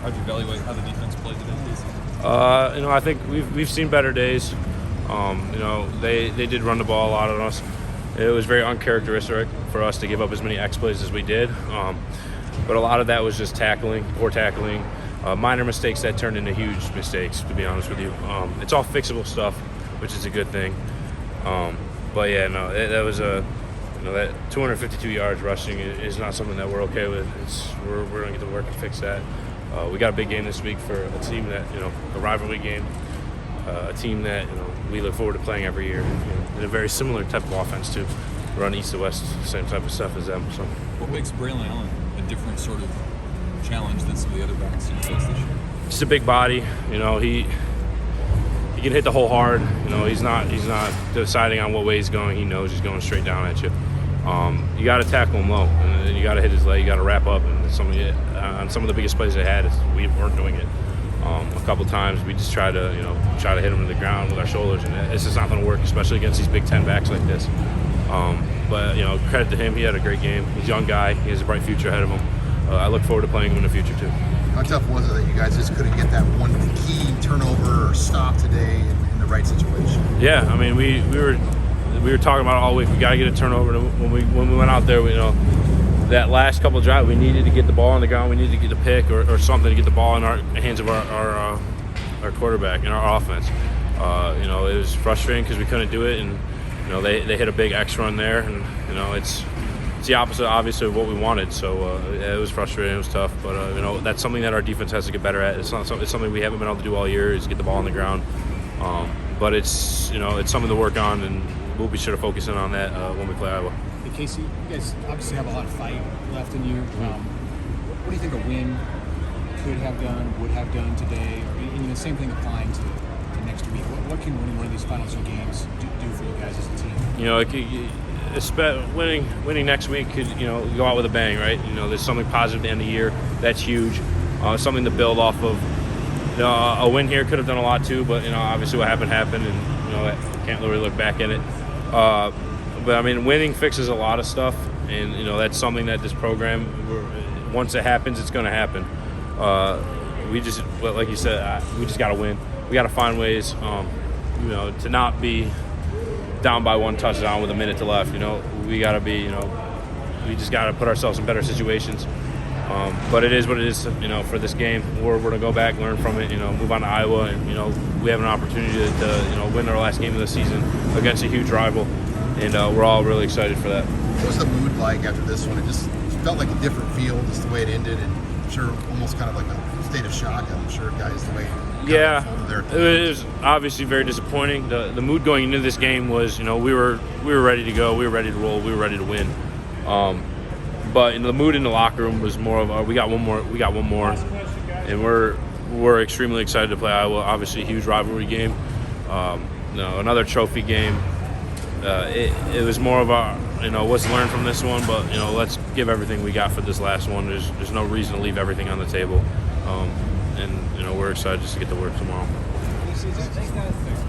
How'd you evaluate how the defense played today, Casey? I think we've seen better days. They did run the ball a lot on us. It was very uncharacteristic for us to give up as many X plays as we did. But a lot of that was just poor tackling, minor mistakes that turned into huge mistakes, to be honest with you. It's all fixable stuff, which is a good thing. But yeah, no, that was that 252 yards rushing is not something that we're okay with. We're going to get to work and fix that. We got a big game this week for a team that, a rivalry game, a team that, we look forward to playing every year. In a very similar type of offense, too. Run east to west, same type of stuff as them. So, what makes Braylon Allen a different sort of challenge than some of the other backs you faced this year? Just a big body. He can hit the hole hard. He's not deciding on what way he's going. He knows he's going straight down at you. You got to tackle him low, and then you got to hit his leg. You got to wrap up. And on some of the biggest plays they had, we weren't doing it. A couple times we just tried to hit him to the ground with our shoulders, and it's just not going to work, especially against these Big Ten backs like this. But credit to him, he had a great game. He's a young guy. He has a bright future ahead of him. I look forward to playing him in the future too. How tough was it that you guys just couldn't get that one key turnover or stop today in the right situation? Yeah, I mean we were talking about it all week. We got to get a turnover. When we went out there, that last couple of drives, we needed to get the ball on the ground. We needed to get a pick or something to get the ball in our hands of our quarterback in our offense. It was frustrating because we couldn't do it, and they hit a big X run there, and it's the opposite, obviously, of what we wanted. So it was frustrating. It was tough, but that's something that our defense has to get better at. It's something we haven't been able to do all year is get the ball on the ground. But it's something to work on, and we'll be sure to focus in on that when we play Iowa. Hey, Casey, you guys obviously have a lot of fight left in you. What do you think a win could have done, would have done today? And the same thing applying to next week. What can winning one of these final two games do for you guys as a team? Winning next week could go out with a bang, right? There's something positive at the end of the year. That's huge. Something to build off of. A win here could have done a lot too, but obviously what happened, and I can't really look back at it. But I mean, winning fixes a lot of stuff, and that's something that this program, once it happens, it's going to happen. Like you said, we just got to win. We got to find ways, to not be down by one touchdown with a minute to left. We got to be, we just got to put ourselves in better situations. But it is what it is, for this game. We're going to go back, learn from it, move on to Iowa, and, we have an opportunity to win our last game of the season against a huge rival, and we're all really excited for that. What was the mood like after this one? It just felt like a different feel, just the way it ended, and I'm sure almost kind of like a state of shock, I'm sure, guys, the way it was obviously very disappointing. The mood going into this game was, we were ready to go, we were ready to roll, we were ready to win. But the mood in the locker room was more of we got one more, and we're extremely excited to play Iowa. Obviously, a huge rivalry game, another trophy game. It was more of what's learned from this one, but let's give everything we got for this last one. There's no reason to leave everything on the table, and we're excited just to get to work tomorrow. Thanks, guys.